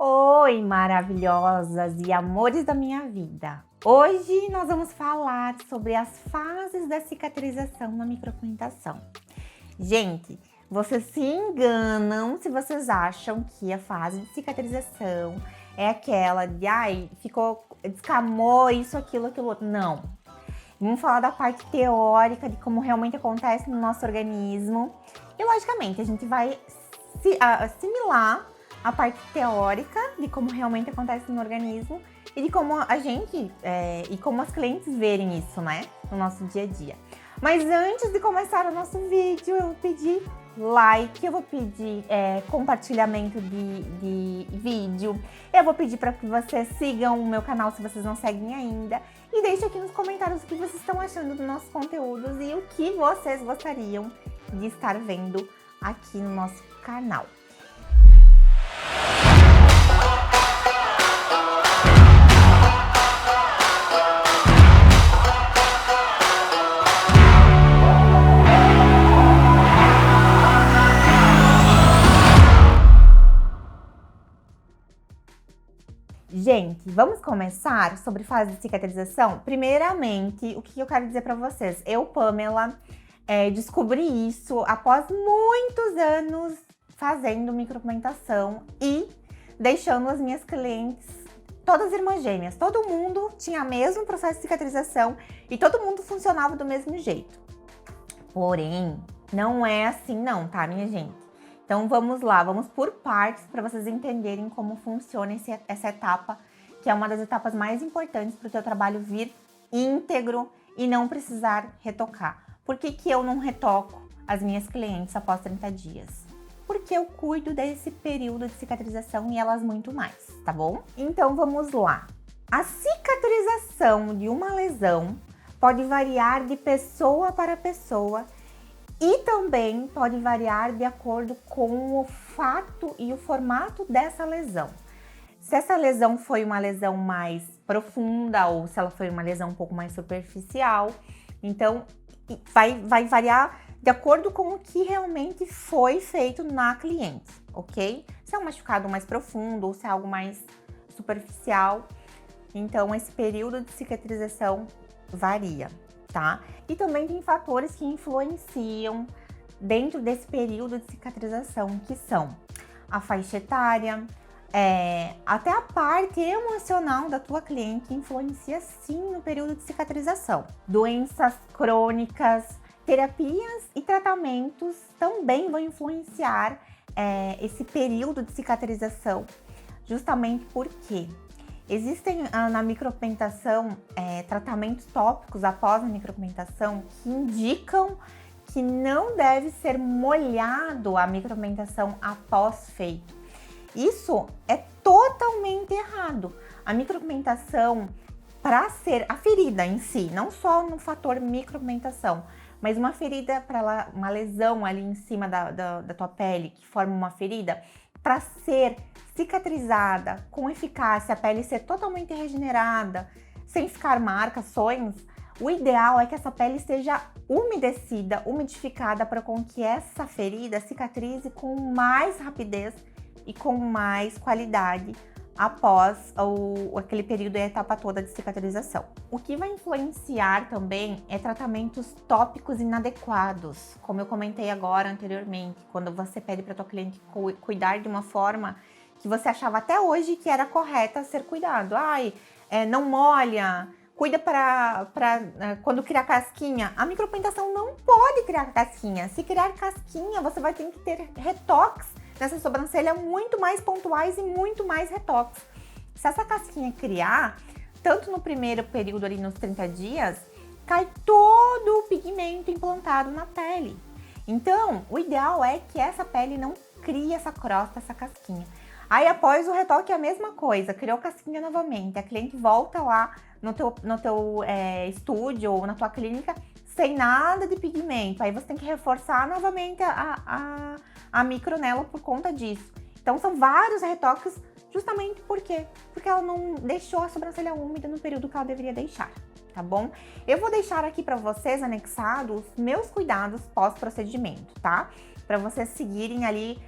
Oi, maravilhosas e amores da minha vida! Hoje nós vamos falar sobre as fases da cicatrização na micropigmentação. Gente, vocês se enganam se vocês acham que a fase de cicatrização é aquela de descamou isso, aquilo outro. Não. Vamos falar da parte teórica de como realmente acontece no nosso organismo. E logicamente a gente vai assimilar a parte teórica de como realmente acontece no organismo e de como a gente e como as clientes verem isso, né, no nosso dia a dia. Mas antes de começar o nosso vídeo, eu vou pedir like, eu vou pedir compartilhamento de vídeo, eu vou pedir para que vocês sigam o meu canal se vocês não seguem ainda e deixem aqui nos comentários o que vocês estão achando dos nossos conteúdos e o que vocês gostariam de estar vendo aqui no nosso canal. Gente, vamos começar sobre fase de cicatrização? Primeiramente, o que eu quero dizer para vocês? Eu, Pamela, descobri isso após muitos anos fazendo micropigmentação e deixando as minhas clientes todas irmãs gêmeas. Todo mundo tinha o mesmo processo de cicatrização e todo mundo funcionava do mesmo jeito. Porém, não é assim não, tá, minha gente? Então vamos lá, vamos por partes para vocês entenderem como funciona essa etapa, que é uma das etapas mais importantes para o teu trabalho vir íntegro e não precisar retocar. Por que que eu não retoco as minhas clientes após 30 dias? Porque eu cuido desse período de cicatrização e elas muito mais, tá bom? Então vamos lá. A cicatrização de uma lesão pode variar de pessoa para pessoa e também pode variar de acordo com o fato e o formato dessa lesão. Se essa lesão foi uma lesão mais profunda ou se ela foi uma lesão um pouco mais superficial, então vai variar de acordo com o que realmente foi feito na cliente, ok? Se é um machucado mais profundo ou se é algo mais superficial, então esse período de cicatrização varia, tá? E também tem fatores que influenciam dentro desse período de cicatrização, que são a faixa etária, até a parte emocional da tua cliente influencia sim no período de cicatrização. Doenças crônicas, terapias e tratamentos também vão influenciar esse período de cicatrização, justamente porque existem na micropigmentação tratamentos tópicos após a micropigmentação que indicam que não deve ser molhado a micropigmentação após feito. Isso é totalmente errado. A micropigmentação, para ser a ferida em si, não só no fator micropigmentação, mas uma ferida, uma lesão ali em cima da tua pele que forma uma ferida, para ser cicatrizada com eficácia, a pele ser totalmente regenerada, sem ficar marcações, o ideal é que essa pele esteja umedecida, umidificada, para com que essa ferida cicatrize com mais rapidez e com mais qualidade após aquele período e a etapa toda de cicatrização. O que vai influenciar também é tratamentos tópicos inadequados, como eu comentei agora anteriormente, quando você pede para tua cliente cuidar de uma forma que você achava até hoje que era correta ser cuidado. Não molha, cuida para quando criar casquinha. A micropigmentação não pode criar casquinha. Se criar casquinha, você vai ter que ter retoques nessa sobrancelha muito mais pontuais e muito mais retoques. Se essa casquinha criar, tanto no primeiro período ali nos 30 dias, cai todo o pigmento implantado na pele. Então, o ideal é que essa pele não crie essa crosta, essa casquinha. Aí após o retoque é a mesma coisa, criou casquinha novamente, a cliente volta lá no teu estúdio ou na tua clínica sem nada de pigmento. Aí você tem que reforçar novamente a micro nela por conta disso. Então são vários retoques justamente porque ela não deixou a sobrancelha úmida no período que ela deveria deixar, tá bom? Eu vou deixar aqui para vocês anexados os meus cuidados pós-procedimento, tá? Para vocês seguirem ali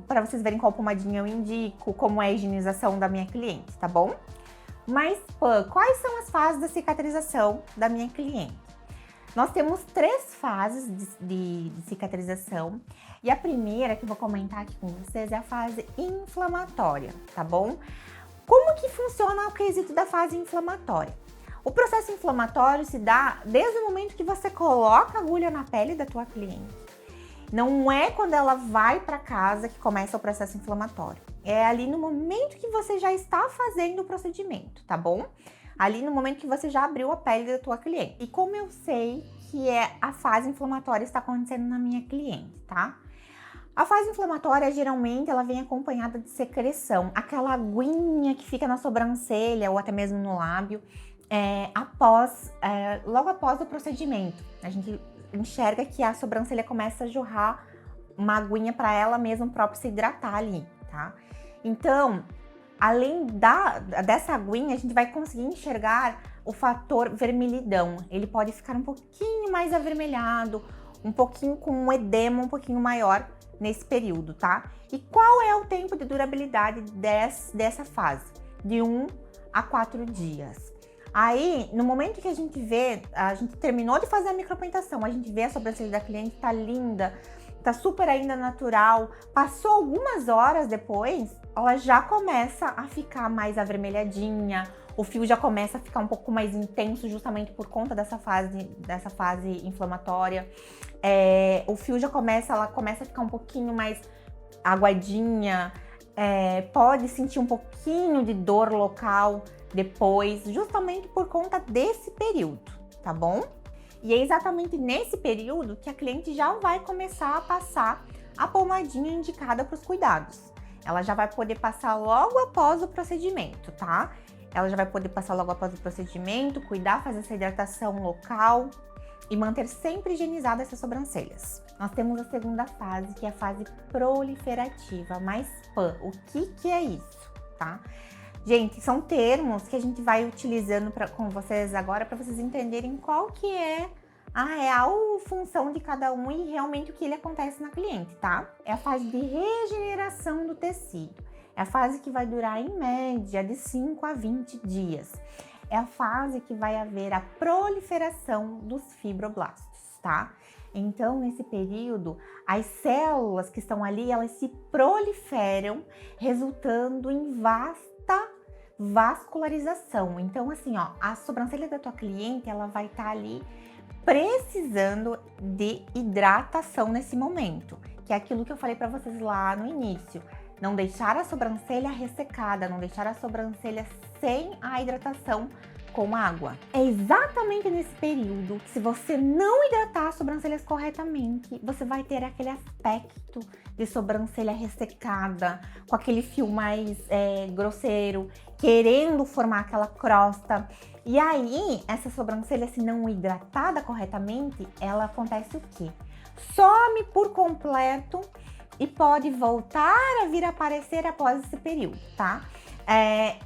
para vocês verem qual pomadinha eu indico, como é a higienização da minha cliente, tá bom? Mas, quais são as fases da cicatrização da minha cliente? Nós temos 3 fases de cicatrização, e a primeira que eu vou comentar aqui com vocês é a fase inflamatória, tá bom? Como que funciona o quesito da fase inflamatória? O processo inflamatório se dá desde o momento que você coloca a agulha na pele da tua cliente. Não é quando ela vai para casa que começa o processo inflamatório. É ali no momento que você já está fazendo o procedimento, tá bom? Ali no momento que você já abriu a pele da tua cliente. E como eu sei que a fase inflamatória está acontecendo na minha cliente, tá? A fase inflamatória, geralmente, ela vem acompanhada de secreção. Aquela aguinha que fica na sobrancelha ou até mesmo no lábio, logo após o procedimento. A gente enxerga que a sobrancelha começa a jorrar uma aguinha para ela mesma própria se hidratar ali, tá? Então, além dessa aguinha, a gente vai conseguir enxergar o fator vermelhidão. Ele pode ficar um pouquinho mais avermelhado, um pouquinho com um edema um pouquinho maior nesse período, tá? E qual é o tempo de durabilidade dessa fase? De 1 a 4 dias. Aí, no momento que a gente terminou de fazer a micropigmentação, a gente vê a sobrancelha da cliente, tá linda, tá super ainda natural. Passou algumas horas depois, ela já começa a ficar mais avermelhadinha, o fio já começa a ficar um pouco mais intenso, justamente por conta dessa fase inflamatória. O fio ela começa a ficar um pouquinho mais aguadinha, pode sentir um pouquinho de dor local depois, justamente por conta desse período, tá bom? E é exatamente nesse período que a cliente já vai começar a passar a pomadinha indicada para os cuidados. Ela já vai poder passar logo após o procedimento, tá? Ela já vai poder passar logo após o procedimento, cuidar, fazer essa hidratação local e manter sempre higienizadas essas sobrancelhas. Nós temos a segunda fase, que é a fase proliferativa, mas o que é isso, tá? Gente, são termos que a gente vai utilizando com vocês agora para vocês entenderem qual que é a real função de cada um e realmente o que ele acontece na cliente, tá? É a fase de regeneração do tecido. É a fase que vai durar, em média, de 5 a 20 dias. É a fase que vai haver a proliferação dos fibroblastos, tá? Então, nesse período, as células que estão ali, elas se proliferam, resultando em vasta vascularização. Então, assim, ó, a sobrancelha da tua cliente, ela vai estar ali precisando de hidratação nesse momento, que é aquilo que eu falei para vocês lá no início. Não deixar a sobrancelha ressecada, não deixar a sobrancelha sem a hidratação com água. É exatamente nesse período que, se você não hidratar as sobrancelhas corretamente, você vai ter aquele aspecto de sobrancelha ressecada, com aquele fio mais grosseiro, querendo formar aquela crosta. E aí, essa sobrancelha, se não hidratada corretamente, ela acontece o quê? Some por completo e pode voltar a vir a aparecer após esse período, tá?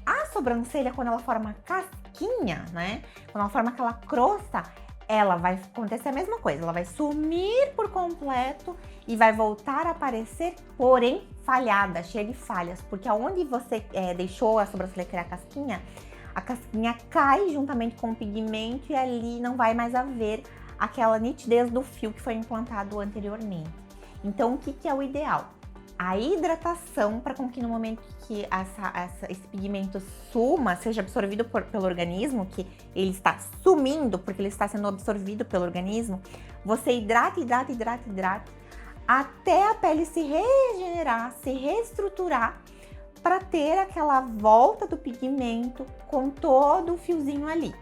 A sobrancelha, quando ela forma casquinha, né? Quando ela forma aquela crosta, ela vai acontecer a mesma coisa. Ela vai sumir por completo e vai voltar a aparecer, porém falhada, cheia de falhas. Porque aonde você deixou a sobrancelha criar a casquinha cai juntamente com o pigmento e ali não vai mais haver aquela nitidez do fio que foi implantado anteriormente. Então, o que é o ideal? A hidratação, para que no momento que esse pigmento suma, seja absorvido pelo organismo, que ele está sumindo porque ele está sendo absorvido pelo organismo, você hidrata até a pele se regenerar, se reestruturar, para ter aquela volta do pigmento com todo o fiozinho ali,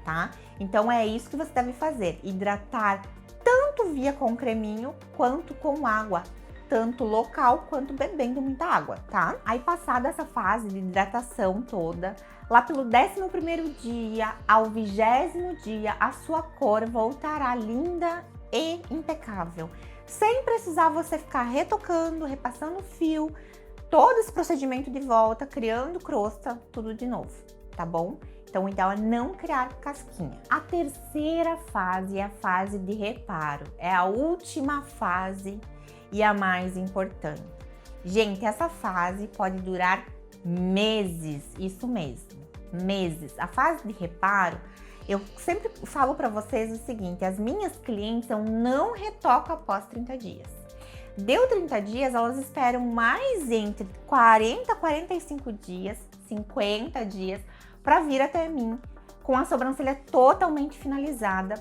tá? Então é isso que você deve fazer, hidratar tanto via com creminho quanto com água, tanto local quanto bebendo muita água, tá? Aí, passada essa fase de hidratação toda, lá pelo 11º dia ao 20º dia, a sua cor voltará linda e impecável, sem precisar você ficar retocando, repassando fio, todo esse procedimento de volta, criando crosta, tudo de novo, tá bom? Então, o ideal é não criar casquinha. A terceira fase é a fase de reparo. É a última fase e a mais importante. Gente, essa fase pode durar meses, isso mesmo, meses. A fase de reparo, eu sempre falo para vocês o seguinte, as minhas clientes eu não retoco após 30 dias. Deu 30 dias, elas esperam mais entre 40 a 45 dias, 50 dias, para vir até mim com a sobrancelha totalmente finalizada,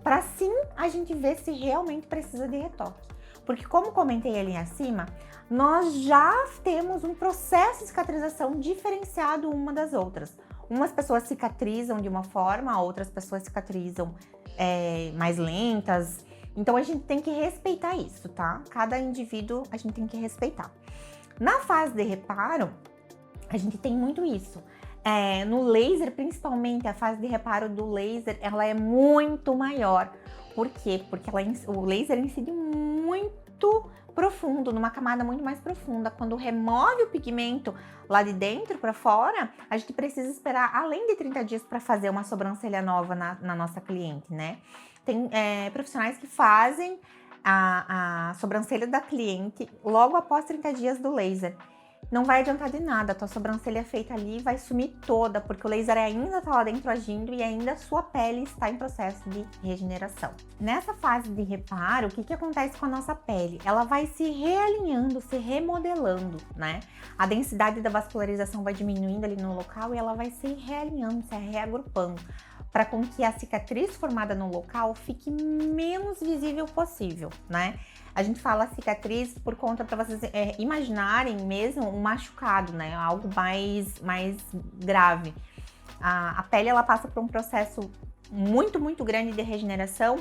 para sim a gente ver se realmente precisa de retoque. Porque como comentei ali acima, nós já temos um processo de cicatrização diferenciado uma das outras. Umas pessoas cicatrizam de uma forma, outras pessoas cicatrizam mais lentas. Então a gente tem que respeitar isso, tá? Cada indivíduo a gente tem que respeitar. Na fase de reparo, a gente tem muito isso. No laser, principalmente, a fase de reparo do laser, ela é muito maior. Por quê? Porque o laser incide muito profundo, numa camada muito mais profunda. Quando remove o pigmento lá de dentro para fora, a gente precisa esperar além de 30 dias para fazer uma sobrancelha nova na nossa cliente, né? Tem profissionais que fazem a sobrancelha da cliente logo após 30 dias do laser. Não vai adiantar de nada, a tua sobrancelha feita ali vai sumir toda, porque o laser ainda está lá dentro agindo e ainda a sua pele está em processo de regeneração. Nessa fase de reparo, o que acontece com a nossa pele? Ela vai se realinhando, se remodelando, né? A densidade da vascularização vai diminuindo ali no local e ela vai se realinhando, se reagrupando, para com que a cicatriz formada no local fique menos visível possível, né? A gente fala cicatriz por conta para vocês imaginarem mesmo um machucado, né? Algo mais grave. A pele ela passa por um processo muito grande de regeneração.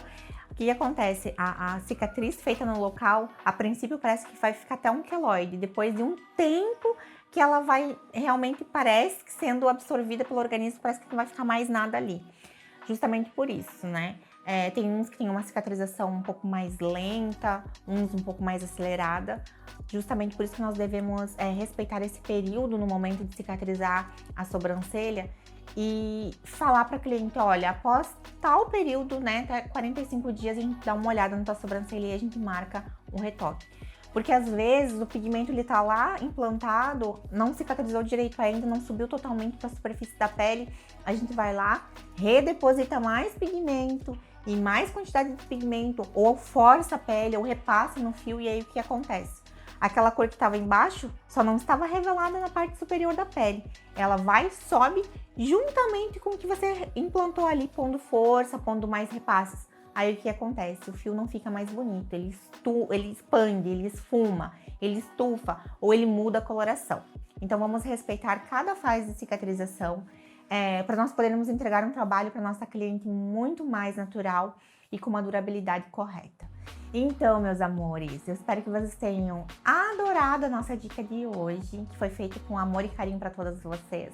O que acontece? A cicatriz feita no local, a princípio parece que vai ficar até um queloide. Depois de um tempo que ela vai realmente, parece que sendo absorvida pelo organismo, parece que não vai ficar mais nada ali. Justamente por isso, né? Tem uns que têm uma cicatrização um pouco mais lenta, uns um pouco mais acelerada. Justamente por isso que nós devemos respeitar esse período no momento de cicatrizar a sobrancelha e falar para a cliente, olha, após tal período, né, até 45 dias, a gente dá uma olhada na tua sobrancelha e a gente marca um retoque. Porque às vezes o pigmento ele tá lá implantado, não cicatrizou direito ainda, não subiu totalmente para a superfície da pele. A gente vai lá, redeposita mais pigmento e mais quantidade de pigmento, ou força a pele, ou repassa no fio, e aí o que acontece? Aquela cor que estava embaixo só não estava revelada na parte superior da pele. Ela vai e sobe juntamente com o que você implantou ali, pondo força, pondo mais repasses. Aí o que acontece? O fio não fica mais bonito, ele expande, ele esfuma, ele estufa ou ele muda a coloração. Então vamos respeitar cada fase de cicatrização para nós podermos entregar um trabalho para nossa cliente muito mais natural e com uma durabilidade correta. Então, meus amores, eu espero que vocês tenham adorado a nossa dica de hoje, que foi feita com amor e carinho para todas vocês.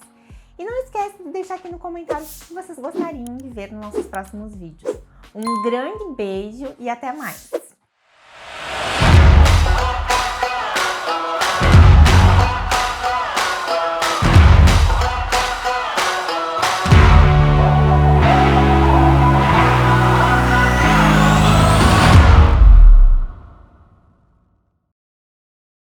E não esquece de deixar aqui no comentário o que vocês gostariam de ver nos nossos próximos vídeos. Um grande beijo e até mais!